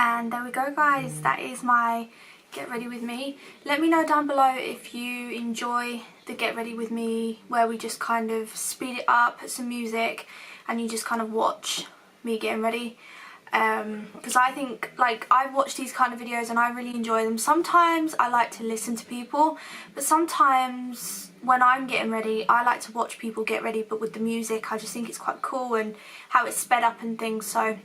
And there we go, guys, that is my get ready with me. Let me know down below if you enjoy the get ready with me where we just kind of speed it up, put some music, and you just kind of watch me getting ready. Because I think, like, I've watched these kind of videos and I really enjoy them. Sometimes I like to listen to people, but sometimes when I'm getting ready I like to watch people get ready, but with the music. I just think it's quite cool and how it's sped up and things. So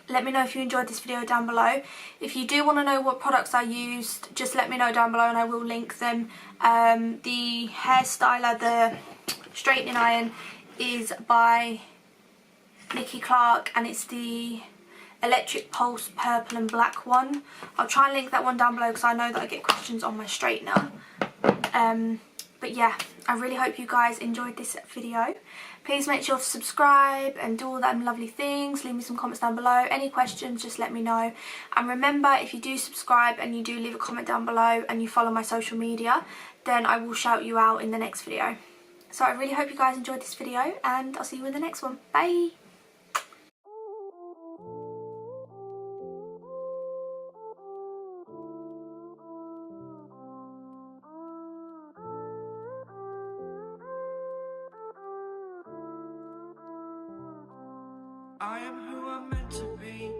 let me know if you enjoyed this video down below. If you do want to know what products I used, just let me know down below and I will link them. The hair styler, the straightening iron, is by Nikki Clark and it's the Electric Pulse purple and black one. I'll try and link that one down below because I know that I get questions on my straightener. But yeah, I really hope you guys enjoyed this video. Please make sure to subscribe and do all them lovely things. Leave me some comments down below. Any questions, just let me know. And remember, if you do subscribe and you do leave a comment down below and you follow my social media, then I will shout you out in the next video. So I really hope you guys enjoyed this video and I'll see you in the next one. Bye! I am who I'm meant to be.